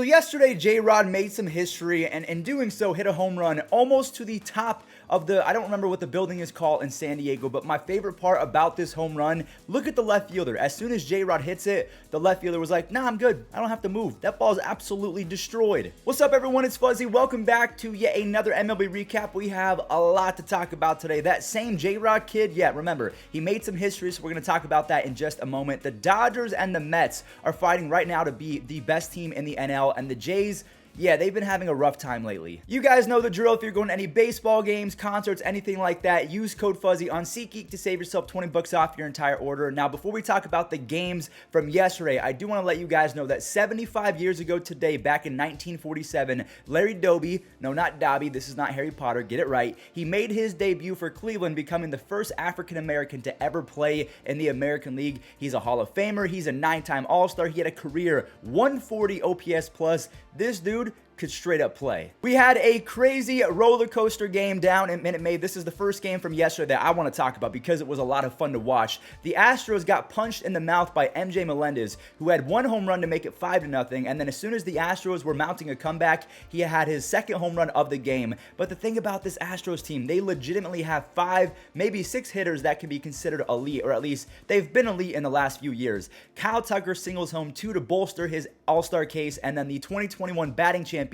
So yesterday, J-Rod made some history, and in doing so, hit a home run almost to the top of the, I don't remember what the building is called in San Diego, but my favorite part about this home run, look at the left fielder. As soon as J-Rod hits it, the left fielder was like, nah, I'm good. I don't have to move. That ball is absolutely destroyed. What's up, everyone? It's Fuzzy. Welcome back to yet another MLB recap. We have a lot to talk about today. That same J-Rod kid, yeah, remember, he made some history, so we're going to talk about that in just a moment. The Dodgers and the Mets are fighting right now to be the best team in the NL, and the Jays, yeah, they've been having a rough time lately. You guys know the drill. If you're going to any baseball games, concerts, anything like that, use code Fuzzy on SeatGeek to save yourself 20 bucks off your entire order. Now, before we talk about the games from yesterday, I do want to let you guys know that 75 years ago today, back in 1947, Larry Doby, no, not Dobby, this is not Harry Potter, get it right, he made his debut for Cleveland, becoming the first African-American to ever play in the American League. He's a Hall of Famer. He's a 9-time All-Star. He had a career 140 OPS plus. This dude could straight up play. We had a crazy roller coaster game down in Minute Maid. This is the first game from yesterday that I want to talk about because it was a lot of fun to watch. The Astros got punched in the mouth by MJ Melendez, who had one home run to make it 5-0, and then as soon as the Astros were mounting a comeback, he had his second home run of the game. But the thing about this Astros team, they legitimately have 5, maybe 6 hitters that can be considered elite, or at least they've been elite in the last few years. Kyle Tucker singles home 2 to bolster his All-Star case, and then the 2021 batting champion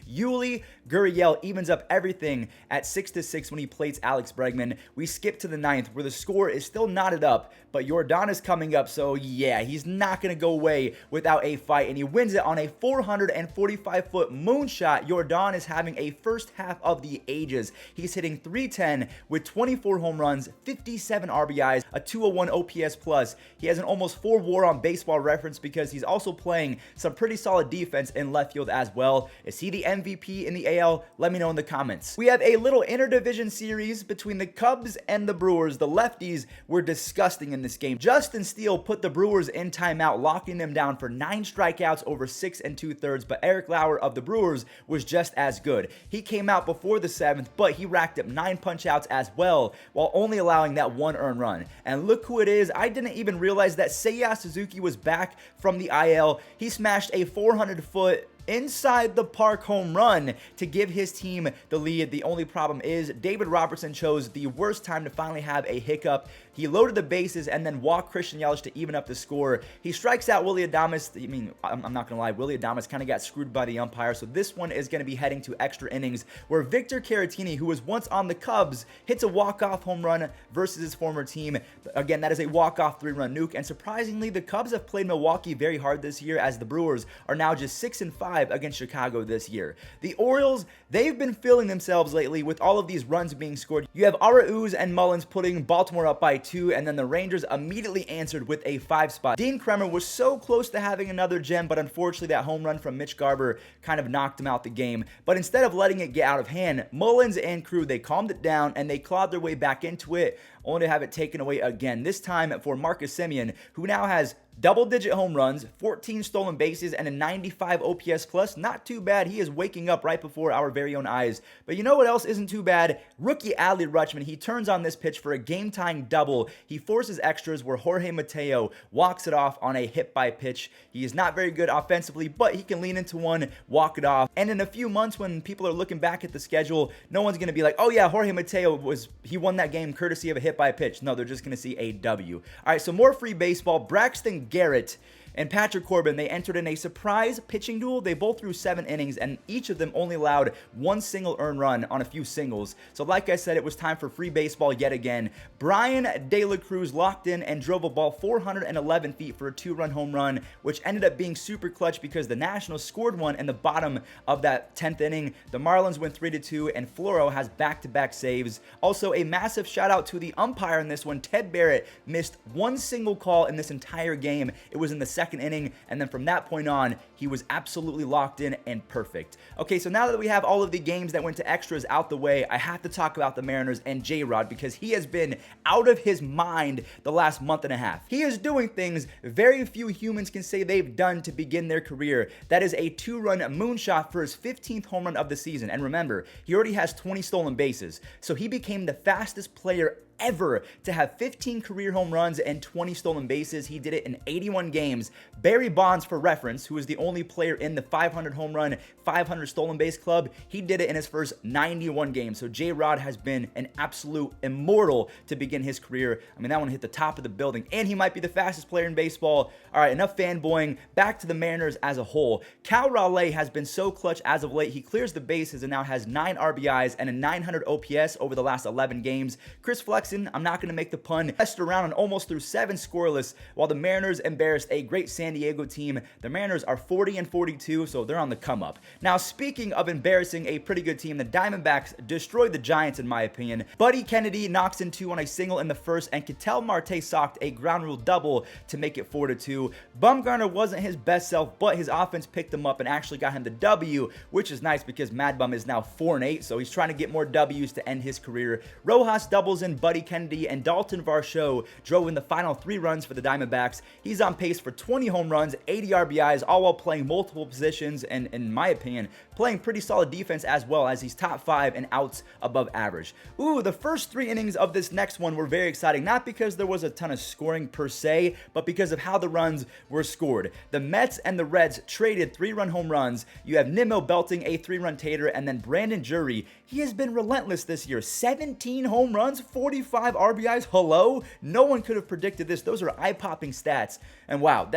Yuli Gurriel evens up everything at 6-6 when he plates Alex Bregman. We skip to the 9th where the score is still knotted up, but Yordan is coming up, so yeah, he's not going to go away without a fight, and he wins it on a 445-foot moonshot. Yordan is having a first half of the ages. He's hitting .310 with 24 home runs, 57 RBIs, a 201 OPS plus. He has an almost 4 WAR on Baseball Reference because he's also playing some pretty solid defense in left field as well. Is he the MVP in the AL? Let me know in the comments. We have a little interdivision series between the Cubs and the Brewers. The lefties were disgusting in this game. Justin Steele put the Brewers in timeout, locking them down for 9 strikeouts over 6 2/3, but Eric Lauer of the Brewers was just as good. He came out before the 7th, but he racked up 9 punch-outs as well, while only allowing that 1 earned run. And look who it is. I didn't even realize that Seiya Suzuki was back from the IL. He smashed a 400-foot inside the park home run to give his team the lead. The only problem is David Robertson chose the worst time to finally have a hiccup. He loaded the bases and then walked Christian Yelich to even up the score. He strikes out Willy Adames. I mean, I'm not going to lie, Willy Adames kind of got screwed by the umpire, so this one is going to be heading to extra innings where Victor Caratini, who was once on the Cubs, hits a walk-off home run versus his former team. Again, that is a walk-off 3-run nuke, and surprisingly, the Cubs have played Milwaukee very hard this year as the Brewers are now just 6-5 against Chicago this year. The Orioles, they've been feeling themselves lately with all of these runs being scored. You have Arauz and Mullins putting Baltimore up by 2, and then the Rangers immediately answered with a 5 spot. Dean Kremer was so close to having another gem, but unfortunately that home run from Mitch Garver kind of knocked him out the game. But instead of letting it get out of hand, Mullins and crew, they calmed it down and they clawed their way back into it, only to have it taken away again, this time for Marcus Semien, who now has double-digit home runs, 14 stolen bases, and a 95 OPS plus. Not too bad. He is waking up right before our very own eyes. But you know what else isn't too bad? Rookie Adley Rutschman. He turns on this pitch for a game-tying double. He forces extras where Jorge Mateo walks it off on a hit-by-pitch. He is not very good offensively, but he can lean into one, walk it off. And in a few months when people are looking back at the schedule, no one's going to be like, oh yeah, Jorge Mateo he won that game courtesy of a hit-by-pitch. No, they're just going to see a W. All right, so more free baseball. Braxton Garrett and Patrick Corbin, they entered in a surprise pitching duel. They both threw 7 innings, and each of them only allowed 1 single earned run on a few singles. So like I said, it was time for free baseball yet again. Brian De La Cruz locked in and drove a ball 411 feet for a 2-run home run, which ended up being super clutch because the Nationals scored one in the bottom of that 10th inning. The Marlins win 3-2, and Floro has back-to-back saves. Also, a massive shout out to the umpire in this one. Ted Barrett missed 1 single call in this entire game. It was in the second inning, and then from that point on, he was absolutely locked in and perfect. Okay, so now that we have all of the games that went to extras out the way, I have to talk about the Mariners and J-Rod because he has been out of his mind the last month and a half. He is doing things very few humans can say they've done to begin their career. That is a 2-run moonshot for his 15th home run of the season. And remember, he already has 20 stolen bases, so he became the fastest player ever to have 15 career home runs and 20 stolen bases. He did it in 81 games. Barry Bonds, for reference, who is the only player in the 500 home run, 500 stolen base club, he did it in his first 91 games. So J-Rod has been an absolute immortal to begin his career. I mean, that one hit the top of the building, and he might be the fastest player in baseball. All right, enough fanboying. Back to the Mariners as a whole. Cal Raleigh has been so clutch as of late. He clears the bases and now has 9 RBIs and a 900 OPS over the last 11 games. Chris Flexen, I'm not going to make the pun, messed around and almost threw 7 scoreless while the Mariners embarrassed a great San Diego team. The Mariners are 40-42, so they're on the come up. Now, speaking of embarrassing a pretty good team, the Diamondbacks destroyed the Giants in my opinion. Buddy Kennedy knocks in 2 on a single in the first, and Ketel Marte socked a ground rule double to make it 4-2. Bumgarner wasn't his best self, but his offense picked him up and actually got him the W, which is nice because Mad Bum is now 4-8, so he's trying to get more W's to end his career. Rojas doubles in Buddy Kennedy, and Dalton Varsho drove in the final 3 runs for the Diamondbacks. He's on pace for 20 home runs, 80 RBIs, all while playing multiple positions and, in my opinion, playing pretty solid defense as well, as he's top 5 and outs above average. Ooh, the first 3 innings of this next one were very exciting, not because there was a ton of scoring per se, but because of how the runs were scored. The Mets and the Reds traded 3-run home runs. You have Nimmo belting a 3-run tater, and then Brandon Jury, he has been relentless this year. 17 home runs, 45 RBIs. Hello? No one could have predicted this. Those are eye-popping stats. And wow,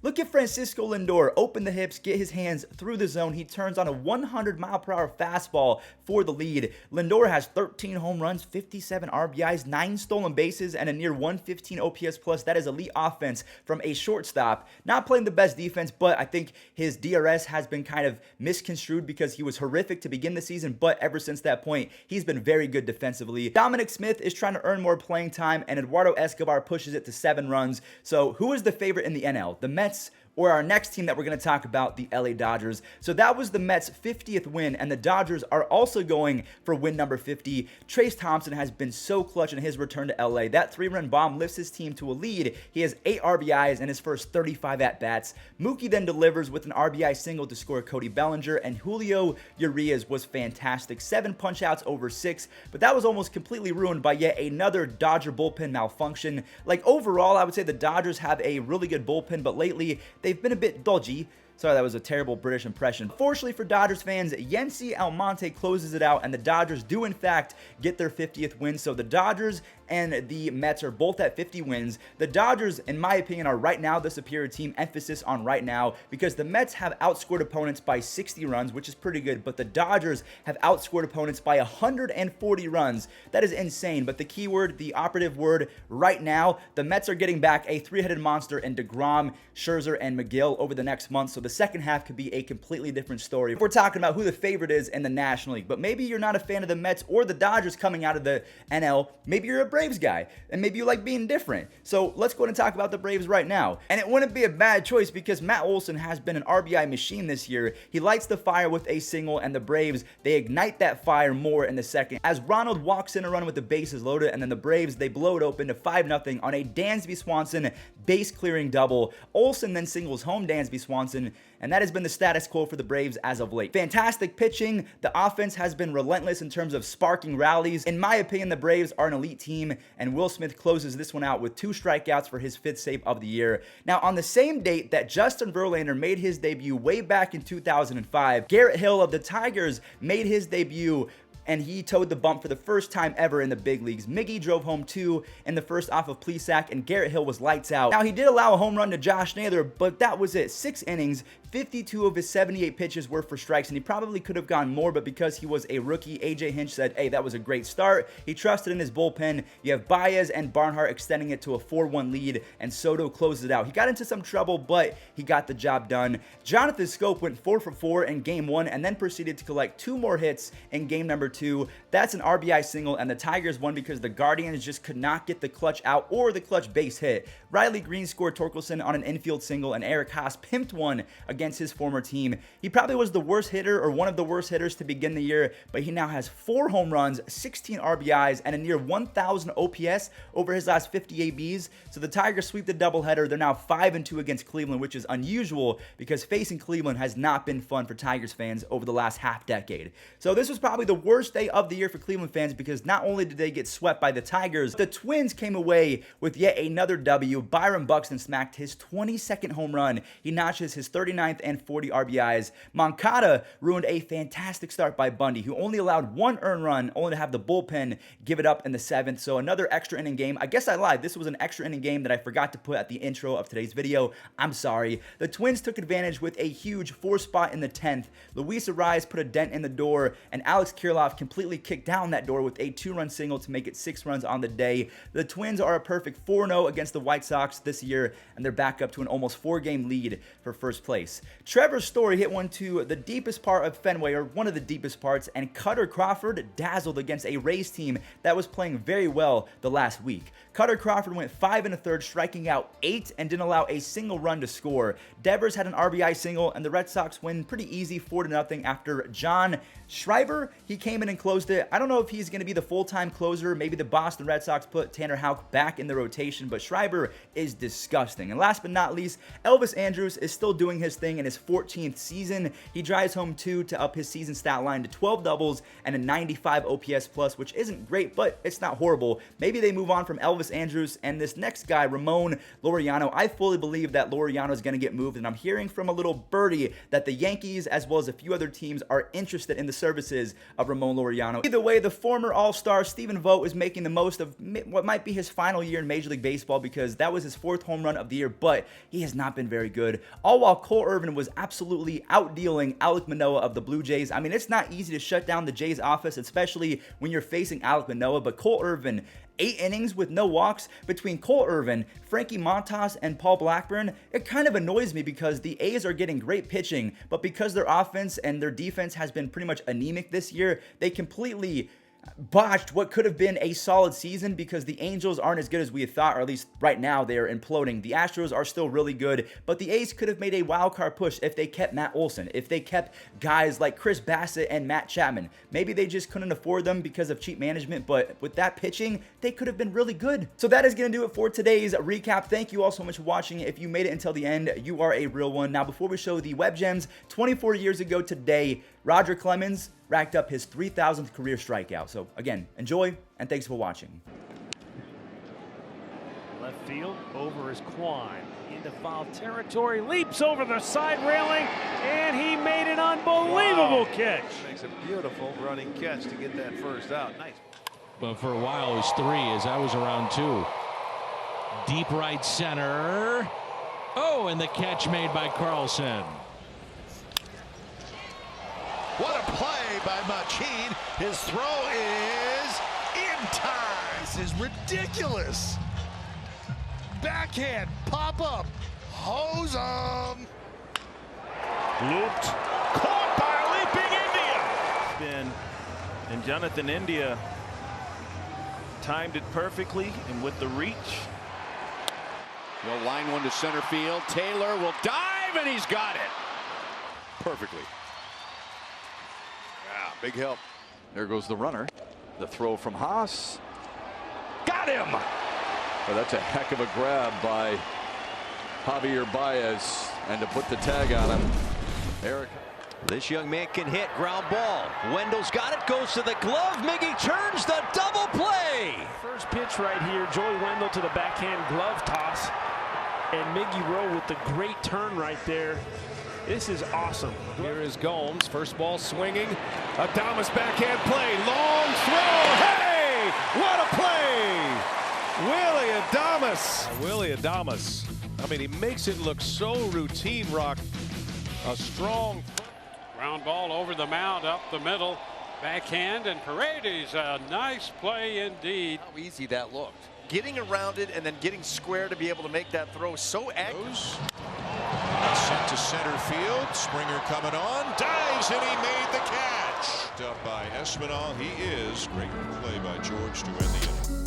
look at Francisco Lindor open the hips, get his hands through the zone. He turns on a 100-mile-per-hour fastball for the lead. Lindor has 13 home runs, 57 RBIs, 9 stolen bases, and a near 115 OPS plus. That is elite offense from a shortstop. Not playing the best defense, but I think his DRS has been kind of misconstrued because he was horrific to begin the season, but ever since that point, he's been very good defensively. Dominic Smith is trying to earn more playing time, and Eduardo Escobar pushes it to 7 runs. So who is the favorite in the NL? The Mets or our next team that we're going to talk about, the LA Dodgers. So that was the Mets' 50th win, and the Dodgers are also going for win number 50. Trace Thompson has been so clutch in his return to LA. That 3-run bomb lifts his team to a lead. He has 8 RBIs in his first 35 at-bats. Mookie then delivers with an RBI single to score Cody Bellinger, and Julio Urias was fantastic. 7 punch-outs over 6, but that was almost completely ruined by yet another Dodger bullpen malfunction. Like, overall, I would say the Dodgers have a really good bullpen, but lately, they've been a bit dodgy. Sorry, that was a terrible British impression. Fortunately for Dodgers fans, Yency Almonte closes it out, and the Dodgers do in fact get their 50th win. So the Dodgers and the Mets are both at 50 wins. The Dodgers, in my opinion, are right now the superior team. Emphasis on right now, because the Mets have outscored opponents by 60 runs, which is pretty good, but the Dodgers have outscored opponents by 140 runs. That is insane, but the key word, the operative word right now, the Mets are getting back a 3-headed monster in DeGrom, Scherzer, and McGill over the next month, so the second half could be a completely different story if we're talking about who the favorite is in the National League. But maybe you're not a fan of the Mets or the Dodgers coming out of the NL. Maybe you're a Braves guy, and maybe you like being different. So let's go ahead and talk about the Braves right now. And it wouldn't be a bad choice because Matt Olson has been an RBI machine this year. He lights the fire with a single, and the Braves, they ignite that fire more in the second as Ronald walks in a run with the bases loaded, and then the Braves, they blow it open to 5-0 on a Dansby Swanson base clearing double. Olson then singles home Dansby Swanson, and that has been the status quo for the Braves as of late. Fantastic pitching. The offense has been relentless in terms of sparking rallies. In my opinion, the Braves are an elite team, and Will Smith closes this one out with 2 strikeouts for his 5th save of the year. Now, on the same date that Justin Verlander made his debut way back in 2005, Garrett Hill of the Tigers made his debut, and he towed the bump for the first time ever in the big leagues. Miggy drove home 2 in the first off of Plesac, and Garrett Hill was lights out. Now, he did allow a home run to Josh Naylor, but that was it. 6 innings, 52 of his 78 pitches were for strikes, and he probably could have gone more, but because he was a rookie, AJ Hinch said, hey, that was a great start. He trusted in his bullpen. You have Baez and Barnhart extending it to a 4-1 lead, and Soto closed it out. He got into some trouble, but he got the job done. Jonathan Scope went 4 for 4 in Game 1, and then proceeded to collect 2 more hits in Game number 2. That's an RBI single, and the Tigers won because the Guardians just could not get the clutch out or the clutch base hit. Riley Green scored Torkelson on an infield single, and Eric Haas pimped one against against his former team. He probably was the worst hitter or one of the worst hitters to begin the year, but he now has 4 home runs, 16 RBIs, and a near 1,000 OPS over his last 50 ABs. So the Tigers sweep the doubleheader. They're now 5-2 against Cleveland, which is unusual because facing Cleveland has not been fun for Tigers fans over the last half decade. So this was probably the worst day of the year for Cleveland fans because not only did they get swept by the Tigers, the Twins came away with yet another W. Byron Buxton smacked his 22nd home run. He notches his 39th and 40 RBIs. Moncada ruined a fantastic start by Bundy, who only allowed 1 earned run, only to have the bullpen give it up in the 7th. So another extra inning game. I guess I lied. This was an extra inning game that I forgot to put at the intro of today's video. I'm sorry. The Twins took advantage with a huge 4 spot in the 10th. Luis Ariz put a dent in the door, and Alex Kirilloff completely kicked down that door with a 2-run single to make it 6 runs on the day. The Twins are a perfect 4-0 against the White Sox this year, and they're back up to an almost 4-game lead for first place. Trevor Story hit one to the deepest part of Fenway, or one of the deepest parts, and Cutter Crawford dazzled against a Rays team that was playing very well the last week. Cutter Crawford went 5 1/3, striking out 8 and didn't allow a single run to score. Devers had an RBI single, and the Red Sox win pretty easy 4-0 after John Schreiber, he came in and closed it. I don't know if he's going to be the full-time closer. Maybe the Boston Red Sox put Tanner Houck back in the rotation, but Schreiber is disgusting. And last but not least, Elvis Andrus is still doing his thing in his 14th season. He drives home 2 to up his season stat line to 12 doubles and a 95 OPS plus, which isn't great, but it's not horrible. Maybe they move on from Elvis Andrus and this next guy, Ramon Laureano. I fully believe that Laureano is going to get moved, and I'm hearing from a little birdie that the Yankees, as well as a few other teams, are interested in the services of Ramon Laureano. Either way, the former All-Star Stephen Vogt is making the most of what might be his final year in Major League Baseball because that was his 4th home run of the year, but he has not been very good. All while Cole Irvin was absolutely outdealing Alek Manoah of the Blue Jays. I mean, it's not easy to shut down the Jays offense, especially when you're facing Alek Manoah, but Cole Irvin, 8 innings with no walks between Cole Irvin, Frankie Montas, and Paul Blackburn. It kind of annoys me because the A's are getting great pitching, but because their offense and their defense has been pretty much anemic this year, they completely botched what could have been a solid season because the Angels aren't as good as we had thought, or at least right now they are imploding. The Astros are still really good, but the A's could have made a wild card push if they kept Matt Olson, if they kept guys like Chris Bassett and Matt Chapman. Maybe they just couldn't afford them because of cheap management, but with that pitching, they could have been really good. So that is going to do it for today's recap. Thank you all so much for watching. If you made it until the end, you are a real one. Now, before we show the web gems, 24 years ago today, Roger Clemens racked up his 3,000th career strikeout. So again, enjoy, and thanks for watching. Left field, over is Quan. Into foul territory, leaps over the side railing, and he made an unbelievable catch. Makes a beautiful running catch to get that first out. Nice. But for a while it was 3 as that was around 2. Deep right center. Oh, and the catch made by Carlson. What a play by Machine. His throw is in time. This is ridiculous. Backhand, pop up, hose 'em. Looped, caught by leaping India. And Jonathan India timed it perfectly, and with the reach. Will line one to center field. Taylor will dive, and he's got it perfectly. Big help. There goes the runner. The throw from Haas. Got him! Well, that's a heck of a grab by Javier Baez. And to put the tag on him, Eric. This young man can hit. Ground ball. Wendell's got it. Goes to the glove. Miggy turns the double play. First pitch right here. Joey Wendell to the backhand glove toss. And Miggy Rowe with the great turn right there. This is awesome. Here is Gomes. First ball swinging. Adames backhand play. Long throw. Hey! What a play! Willie Adames. I mean, he makes it look so routine, Rock. A strong ground ball over the mound, up the middle. Backhand, and Paredes. A nice play indeed. How easy that looked. Getting around it and then getting square to be able to make that throw so accurate. Sent to center field. Springer coming on. Dives, and he made the catch. Up by Espinal. He is. Great play by George to end the inning.